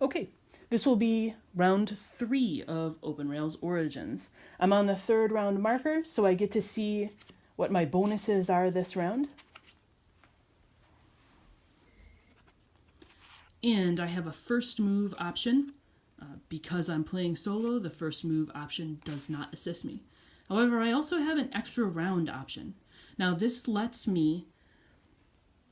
Okay, this will be round 3 of OpenRails Origins. I'm on the 3rd round marker, so I get to see what my bonuses are this round. And I have a first move option. Because I'm playing solo, the first move option does not assist me. However, I also have an extra round option. Now this lets me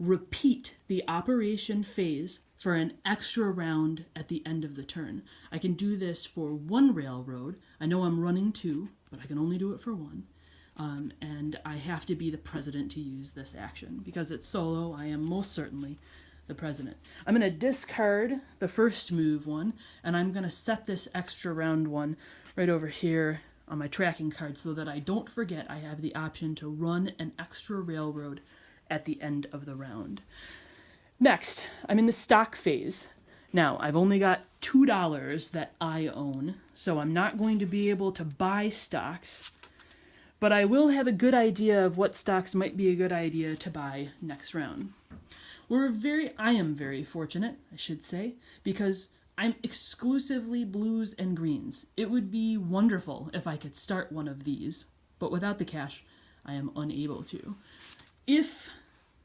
repeat the operation phase for an extra round at the end of the turn. I can do this for one railroad. I know I'm running 2, but I can only do it for 1. And I have to be the president to use this action. Because it's solo, I am most certainly the president. I'm going to discard the first move one, and I'm going to set this extra round one right over here on my tracking card so that I don't forget I have the option to run an extra railroad at the end of the round. Next, I'm in the stock phase. Now, I've only got $2 that I own, so I'm not going to be able to buy stocks, but I will have a good idea of what stocks might be a good idea to buy next round. I am very fortunate, I should say, because I'm exclusively blues and greens. It would be wonderful if I could start one of these, but without the cash, I am unable to. If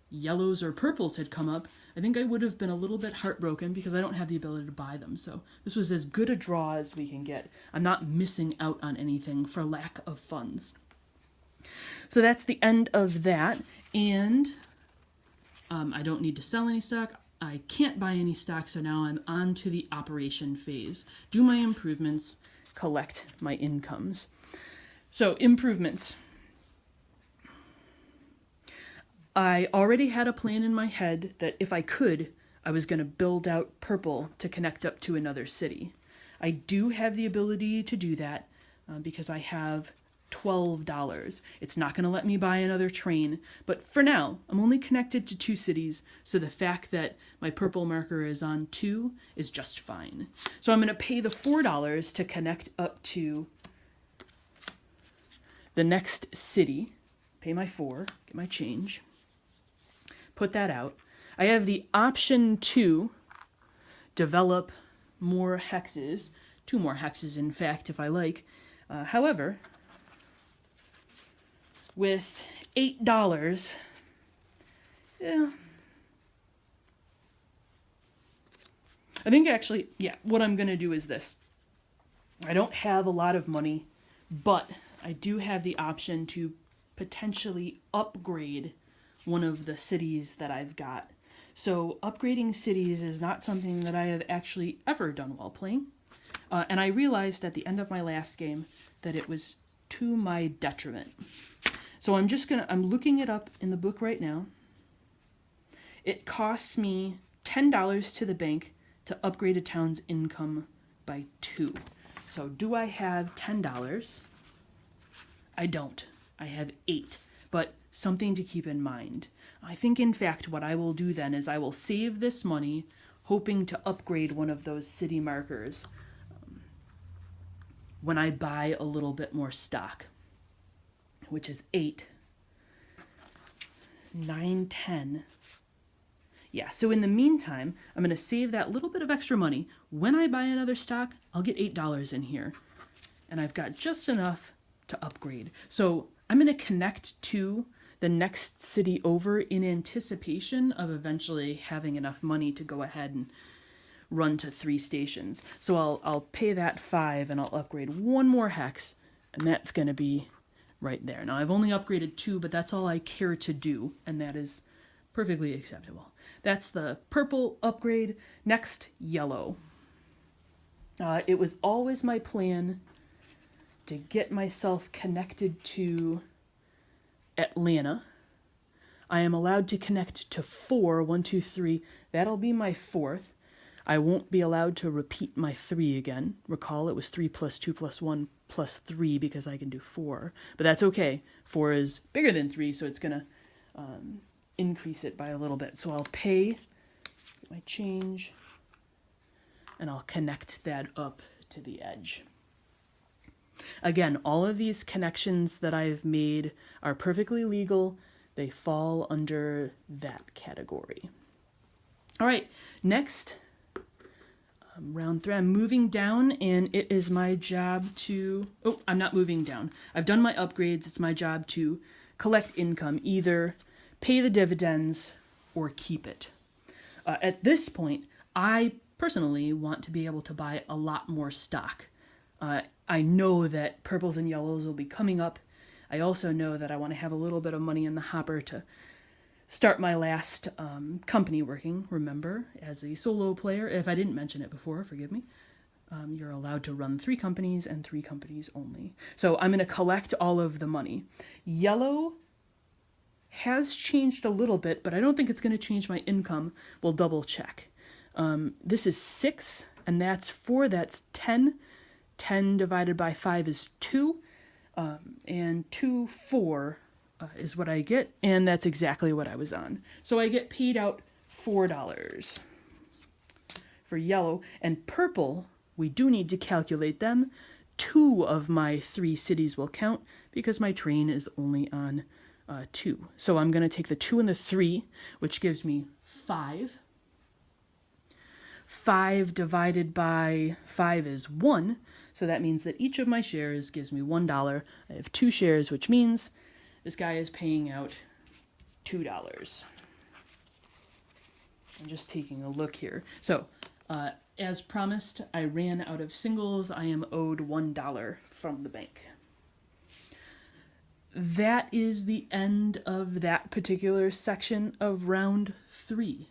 yellows or purples had come up, I think I would have been a little bit heartbroken because I don't have the ability to buy them. So this was as good a draw as we can get. I'm not missing out on anything for lack of funds. So that's the end of that, and I don't need to sell any stock. I can't buy any stock, so now I'm on to the operation phase. Do my improvements, collect my incomes. So improvements. I already had a plan in my head that if I could, I was going to build out purple to connect up to another city. I do have the ability to do that because I have $12. It's not going to let me buy another train, but for now, I'm only connected to 2 cities, so the fact that my purple marker is on 2 is just fine. So I'm going to pay the $4 to connect up to the next city, pay my 4, get my change, put that out. I have the option to develop more hexes, 2 more hexes in fact if I like. However, with $8, yeah. I think actually, yeah, what I'm going to do is this. I don't have a lot of money, but I do have the option to potentially upgrade one of the cities that I've got. So upgrading cities is not something that I have actually ever done while playing. And I realized at the end of my last game that it was to my detriment. So I'm looking it up in the book right now. It costs me $10 to the bank to upgrade a town's income by 2. So do I have $10? I don't. I have 8. But something to keep in mind. I think, in fact, what I will do then is I will save this money, hoping to upgrade one of those city markers when I buy a little bit more stock, which is 8, 9, 10. Yeah, so in the meantime, I'm going to save that little bit of extra money. When I buy another stock, I'll get $8 in here. And I've got just enough to upgrade. So I'm going to connect to the next city over in anticipation of eventually having enough money to go ahead and run to 3 stations. So I'll pay that 5 and I'll upgrade 1 more hex, and that's going to be right there. Now I've only upgraded 2, but that's all I care to do, and that is perfectly acceptable. That's the purple upgrade. Next, yellow. It was always my plan to get myself connected to Atlanta. I am allowed to connect to 4, 1, 2, 3. That'll be my 4th. I won't be allowed to repeat my 3 again. Recall it was 3 plus 2 plus 1 plus 3 because I can do 4. But that's okay. 4 is bigger than 3, so it's going to increase it by a little bit. So I'll pay my change, and I'll connect that up to the edge. Again, all of these connections that I've made are perfectly legal. They fall under that category. All right, next, Round 3, I'm moving down, and it is my job to... Oh, I'm not moving down. I've done my upgrades. It's my job to collect income, either pay the dividends or keep it. At this point, I personally want to be able to buy a lot more stock. I know that purples and yellows will be coming up. I also know that I want to have a little bit of money in the hopper to start my last company working. Remember, as a solo player, if I didn't mention it before, forgive me, you're allowed to run 3 companies and 3 companies only. So I'm going to collect all of the money. Yellow has changed a little bit, but I don't think it's going to change my income. We'll double check. This is 6, and that's 4. That's 10. 10 divided by 5 is 2. And 2, 4 is what I get, and that's exactly what I was on. So I get paid out $4 for yellow. And purple, we do need to calculate them. 2 of my 3 cities will count because my train is only on 2. So I'm going to take the 2 and the 3, which gives me 5. 5 divided by 5 is 1, so that means that each of my shares gives me $1. I have 2 shares, which means this guy is paying out $2. I'm just taking a look here. So, as promised, I ran out of singles. I am owed $1 from the bank. That is the end of that particular section of round 3.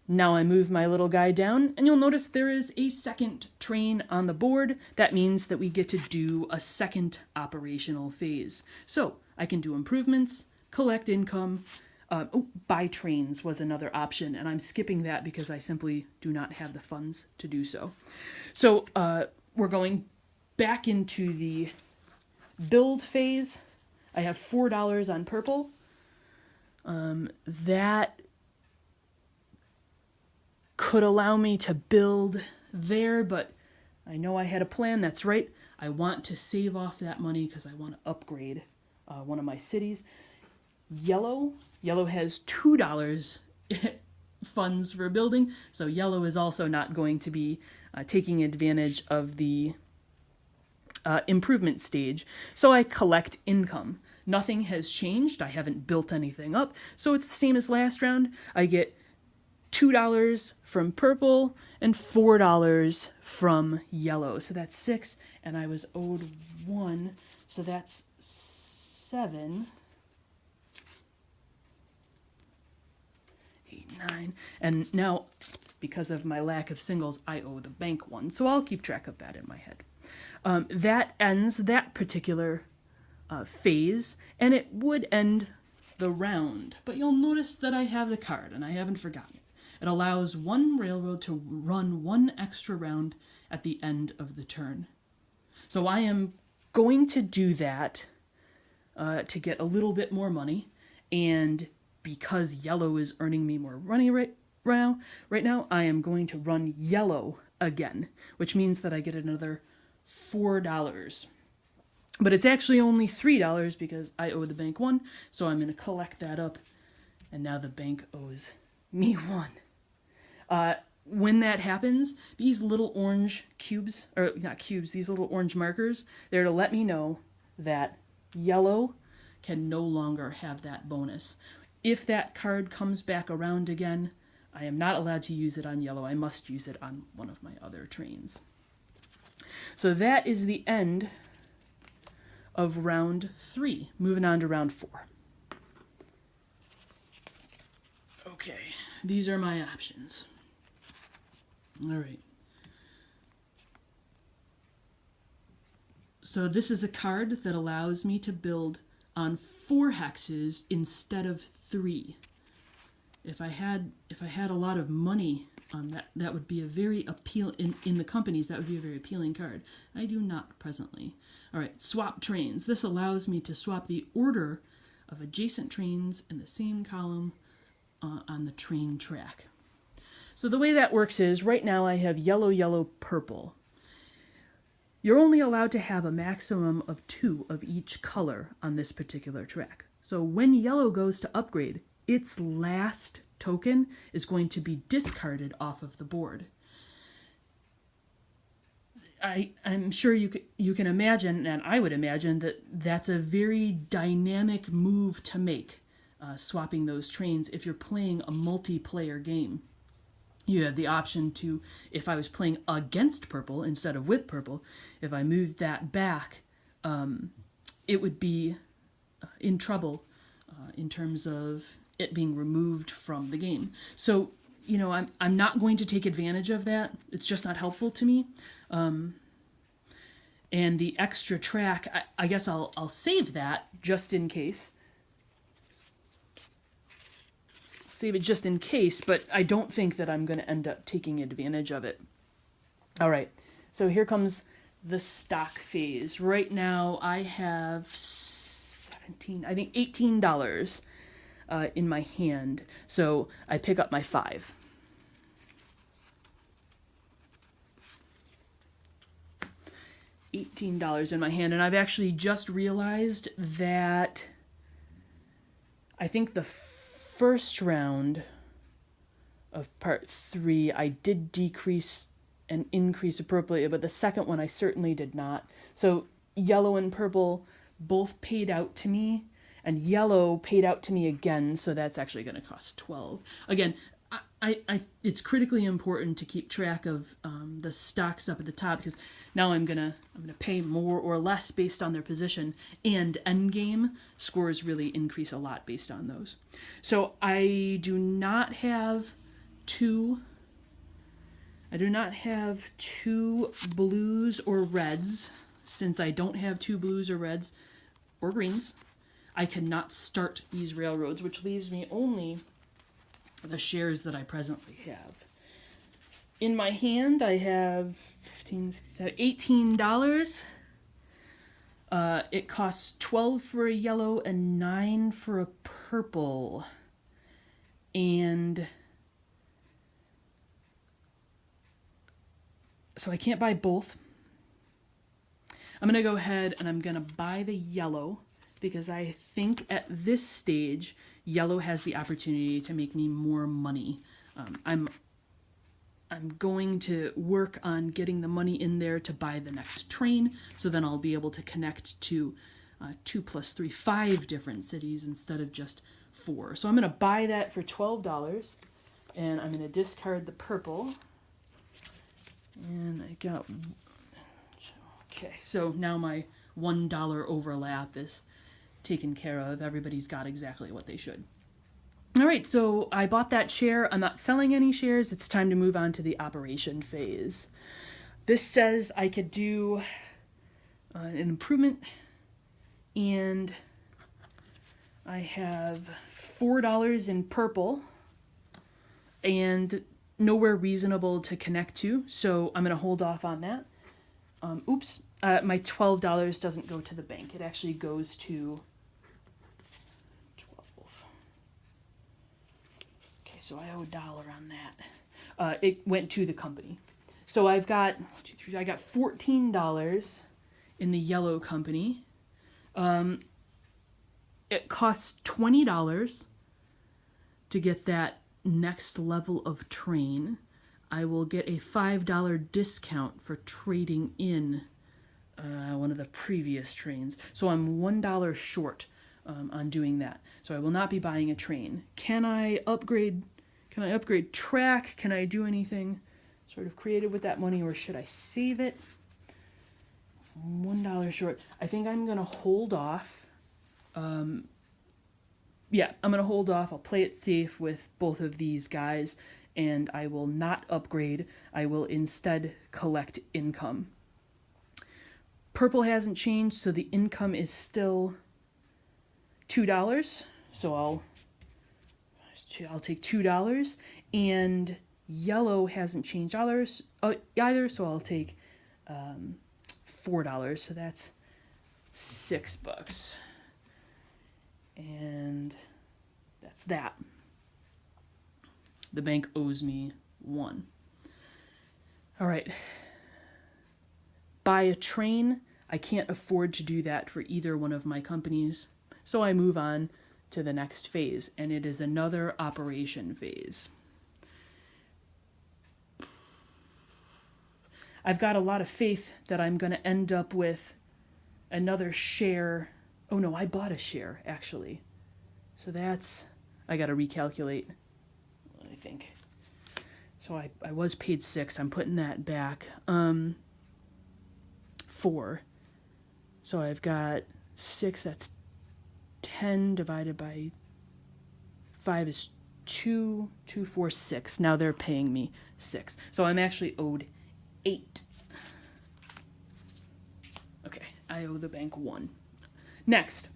Now I move my little guy down, and you'll notice there is a second train on the board. That means that we get to do a second operational phase. So I can do improvements, collect income. Buy trains was another option, and I'm skipping that because I simply do not have the funds to do so. So we're going back into the build phase. I have $4 on purple. That could allow me to build there, but I know I had a plan. That's right. I want to save off that money because I want to upgrade one of my cities. Yellow has $2 funds for building, so yellow is also not going to be taking advantage of the improvement stage. So I collect income. Nothing has changed. I haven't built anything up, so it's the same as last round. I get $2 from purple and $4 from yellow. So that's 6, and I was owed 1, so that's 7, 8, 9. And now, because of my lack of singles, I owe the bank 1, so I'll keep track of that in my head. That ends that particular phase, and it would end the round. But you'll notice that I have the card, and I haven't forgotten it. It allows one railroad to run 1 extra round at the end of the turn. So I am going to do that to get a little bit more money, and because yellow is earning me more money right now, I am going to run yellow again, which means that I get another $4. But it's actually only $3 because I owe the bank 1, so I'm going to collect that up, and now the bank owes me 1. When that happens, these little orange cubes, or not cubes, these little orange markers, they're to let me know that yellow can no longer have that bonus. If that card comes back around again, I am not allowed to use it on yellow. I must use it on one of my other trains. So that is the end of round 3. Moving on to round 4. Okay, these are my options. All right. So this is a card that allows me to build on 4 hexes instead of 3. If I had a lot of money, that would be a very in the companies. That would be a very appealing card. I do not presently. All right, swap trains. This allows me to swap the order of adjacent trains in the same column on the train track. So the way that works is, right now I have yellow, yellow, purple. You're only allowed to have a maximum of 2 of each color on this particular track. So when yellow goes to upgrade, its last token is going to be discarded off of the board. I'm sure you can imagine, and I would imagine, that that's a very dynamic move to make, swapping those trains if you're playing a multiplayer game. You have the option to, if I was playing against purple instead of with purple, if I moved that back, it would be in trouble in terms of it being removed from the game. So, I'm not going to take advantage of that. It's just not helpful to me. And the extra track, I guess I'll save that just in case. Save it just in case, but I don't think that I'm going to end up taking advantage of it. All right, so here comes the stock phase. Right now I have $18 in my hand. So I pick up my 5. $18 in my hand, and I've actually just realized that I think the first round of part 3 I did decrease and increase appropriately, but the second one I certainly did not. So yellow and purple both paid out to me, and yellow paid out to me again, so that's actually going to cost 12. Again, it's critically important to keep track of the stocks up at the top, because now I'm gonna pay more or less based on their position, and endgame scores really increase a lot based on those. So I do not have two blues or reds. Since I don't have 2 blues or reds or greens, I cannot start these railroads, which leaves me only the shares that I presently have. In my hand, I have $18. It costs 12 for a yellow and 9 for a purple. And so I can't buy both. I'm going to go ahead and I'm going to buy the yellow, because I think at this stage, yellow has the opportunity to make me more money. I'm going to work on getting the money in there to buy the next train, so then I'll be able to connect to 2 plus 3, 5 different cities instead of just 4. So I'm going to buy that for $12, and I'm going to discard the purple. And I got... Okay, so now my $1 overlap is taken care of. Everybody's got exactly what they should. All right, so I bought that share. I'm not selling any shares. It's time to move on to the operation phase. This says I could do an improvement, and I have $4 in purple and nowhere reasonable to connect to, so I'm going to hold off on that. My $12 doesn't go to the bank. It actually goes to 12. Okay, so I owe $1 on that. It went to the company. So I got $14 in the yellow company. It costs $20 to get that next level of train. I will get a $5 discount for trading in one of the previous trains. So I'm $1 short on doing that. So I will not be buying a train. Can I upgrade track? Can I do anything sort of creative with that money, or should I save it? $1 short. I think I'm going to hold off. Yeah, I'm going to hold off. I'll play it safe with both of these guys, and I will not upgrade. I will instead collect income. Purple hasn't changed, so the income is still $2. So I'll take $2, and yellow hasn't changed either, so I'll take $4. So that's $6, and that's that. The bank owes me $1. All right. Buy a train. I can't afford to do that for either one of my companies. So I move on to the next phase, and it is another operation phase. I've got a lot of faith that I'm going to end up with another share. Oh no, I bought a share actually. So that's, I got to recalculate, I think. So I was paid 6. I'm putting that back. 4. So I've got 6, that's 10 divided by 5 is 2, 2, 4, 6. Now they're paying me 6. So I'm actually owed 8. Okay, I owe the bank 1. Next,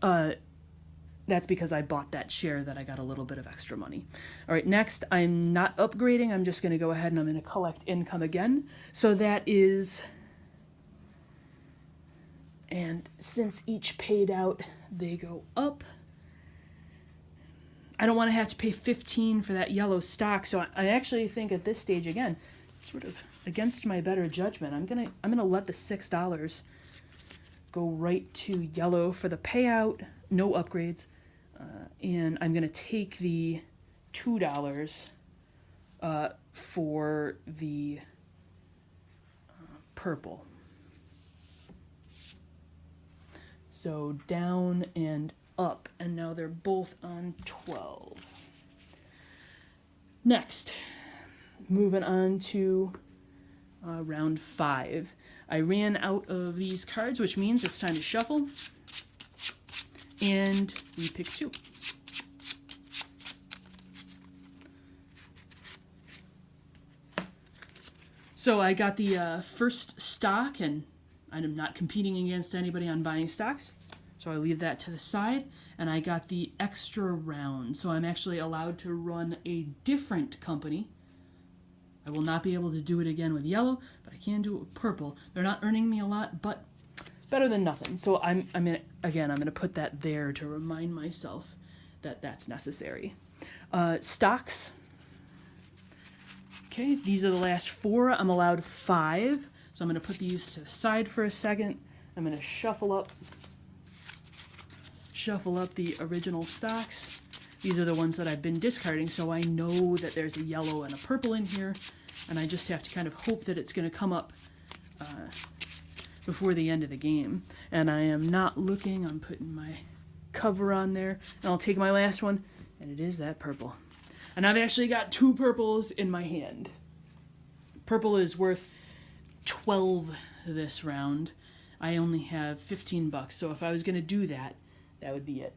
that's because I bought that share that I got a little bit of extra money. All right, next, I'm not upgrading. I'm just going to go ahead and I'm going to collect income again. So that is, and since each paid out, they go up. I don't want to have to pay 15 for that yellow stock, so I actually think at this stage, again, sort of against my better judgment, I'm gonna let the $6 go right to yellow for the payout, no upgrades, and I'm gonna take the $2 for the purple. So down and up, and now they're both on 12. Next, moving on to round 5. I ran out of these cards, which means it's time to shuffle, and we pick 2. So I got the first stock, and I'm not competing against anybody on buying stocks. So I leave that to the side, and I got the extra round. So I'm actually allowed to run a different company. I will not be able to do it again with yellow, but I can do it with purple. They're not earning me a lot, but better than nothing. So I'm gonna put that there to remind myself that that's necessary. Stocks. Okay, these are the last 4. I'm allowed 5. So I'm gonna put these to the side for a second. I'm gonna shuffle up the original stocks. These are the ones that I've been discarding, so I know that there's a yellow and a purple in here, and I just have to kind of hope that it's going to come up before the end of the game. And I am not looking. I'm putting my cover on there, and I'll take my last one, and it is that purple. And I've actually got 2 purples in my hand. Purple is worth 12 this round. I only have $15, so if I was going to do that, that would be it.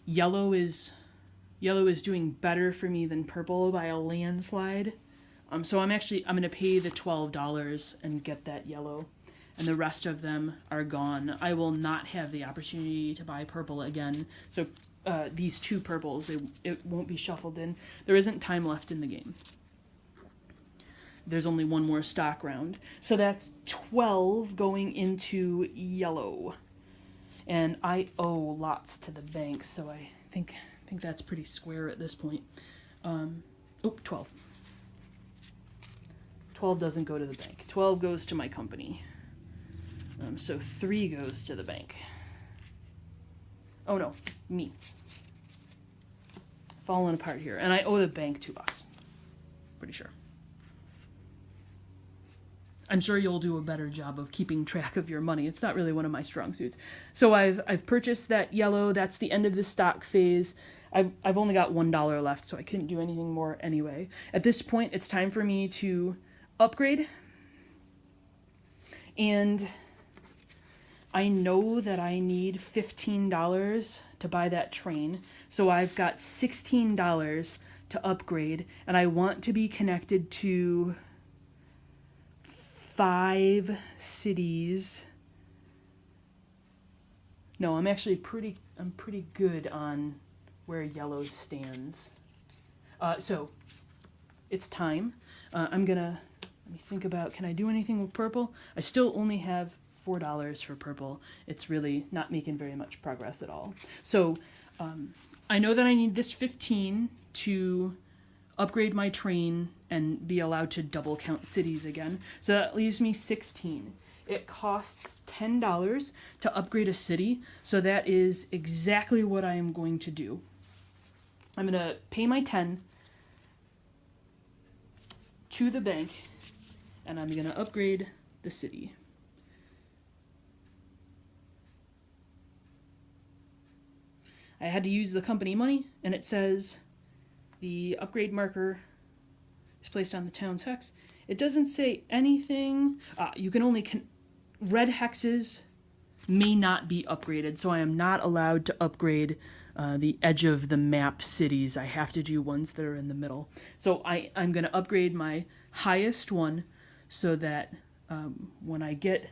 Yellow is doing better for me than purple by a landslide. So I'm going to pay the $12 and get that yellow, and the rest of them are gone. I will not have the opportunity to buy purple again. So these 2 purples, it won't be shuffled in. There isn't time left in the game. There's only 1 more stock round. So that's 12 going into yellow. And I owe lots to the bank, so I think that's pretty square at this point. 12. 12 doesn't go to the bank. 12 goes to my company. So 3 goes to the bank. Oh no, me. Falling apart here. And I owe the bank $2. Pretty sure. I'm sure you'll do a better job of keeping track of your money. It's not really one of my strong suits. So I've purchased that yellow. That's the end of the stock phase. I've only got $1 left, so I couldn't do anything more anyway. At this point, it's time for me to upgrade. And I know that I need $15 to buy that train. So I've got $16 to upgrade, and I want to be connected to 5 cities. No, I'm pretty good on where yellow stands. So it's time. Let me think about, can I do anything with purple? I still only have $4 for purple. It's really not making very much progress at all. So I know that I need this 15 to upgrade my train and be allowed to double count cities again. So that leaves me 16. It costs $10 to upgrade a city, so that is exactly what I am going to do. I'm going to pay my 10, to the bank, and I'm going to upgrade the city. I had to use the company money, and it says the upgrade marker is placed on the town's hex. It doesn't say anything. You can only... red hexes may not be upgraded, so I am not allowed to upgrade the edge of the map cities. I have to do ones that are in the middle. So I'm going to upgrade my highest one so that when I get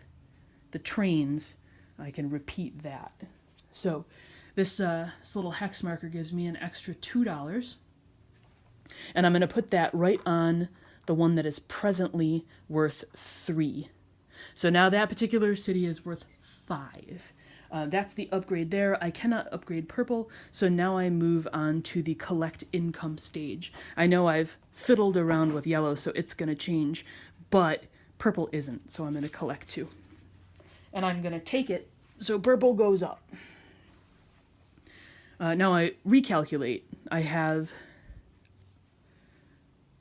the trains, I can repeat that. So this little hex marker gives me an extra $2, and I'm going to put that right on the one that is presently worth 3. So now that particular city is worth 5. That's the upgrade there. I cannot upgrade purple, so now I move on to the collect income stage. I know I've fiddled around with yellow, so it's going to change, but purple isn't, so I'm going to collect 2. And I'm going to take it, so purple goes up. Now I recalculate. I have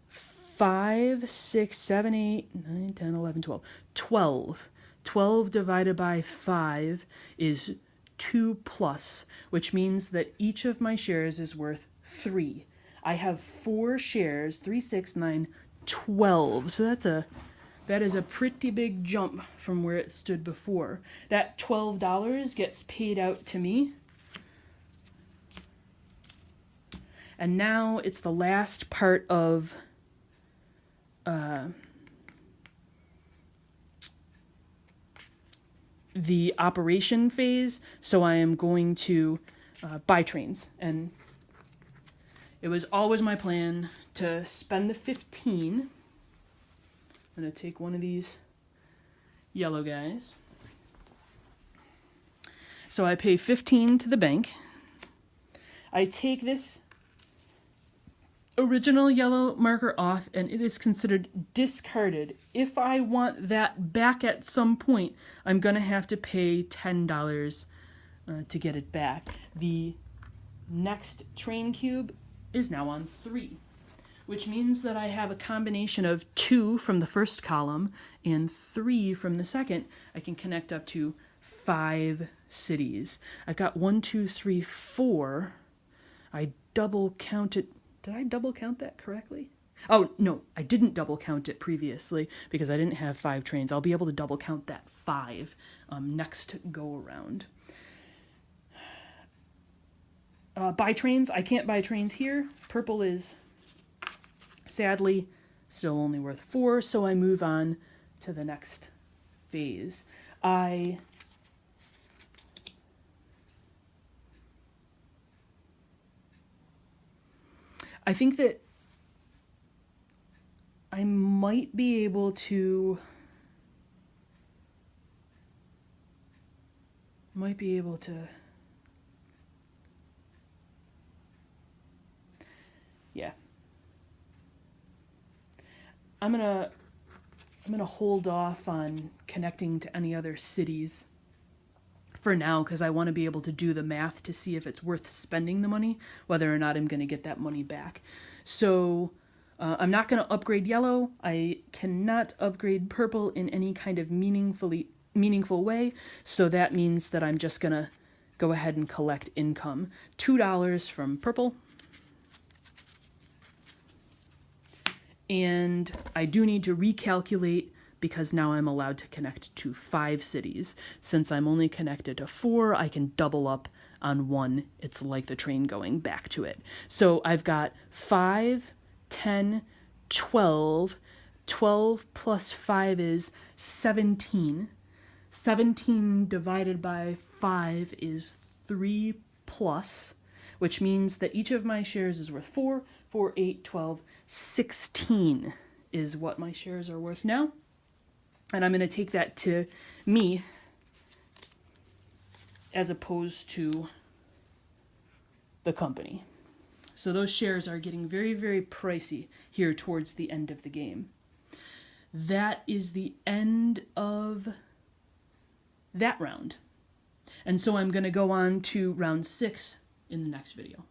5, 6, 7, 8, 9, 10, 11, 12. 12. 12 divided by 5 is 2 plus, which means that each of my shares is worth 3. I have 4 shares, 3, 6, 9, 12. So that is a pretty big jump from where it stood before. That $12 gets paid out to me. And now it's the last part of the operation phase, so I am going to buy trains. And it was always my plan to spend the 15. I'm going to take one of these yellow guys. So I pay 15 to the bank. I take this original yellow marker off, and it is considered discarded. If I want that back at some point, I'm going to have to pay $10 to get it back. The next train cube is now on 3, which means that I have a combination of 2 from the first column and 3 from the second. I can connect up to 5 cities. I've got 1, 2, 3, 4. I double counted. Did I double count that correctly? Oh, no, I didn't double count it previously because I didn't have 5 trains. I'll be able to double count that 5 next go around. Buy trains. I can't buy trains here. Purple is, sadly, still only worth 4, so I move on to the next phase. I think that I might be able to yeah. I'm gonna hold off on connecting to any other cities for now, because I want to be able to do the math to see if it's worth spending the money, whether or not I'm going to get that money back. So I'm not going to upgrade yellow. I cannot upgrade purple in any kind of meaningful way, so that means that I'm just going to go ahead and collect income. $2 from purple. And I do need to recalculate, because now I'm allowed to connect to 5 cities. Since I'm only connected to 4, I can double up on 1. It's like the train going back to it. So I've got 5, 10, 12. 12 plus 5 is 17. 17 divided by 5 is 3 plus, which means that each of my shares is worth 4. 4, 8, 12, 16 is what my shares are worth now. And I'm going to take that to me as opposed to the company. So those shares are getting very, very pricey here towards the end of the game. That is the end of that round. And so I'm going to go on to round 6 in the next video.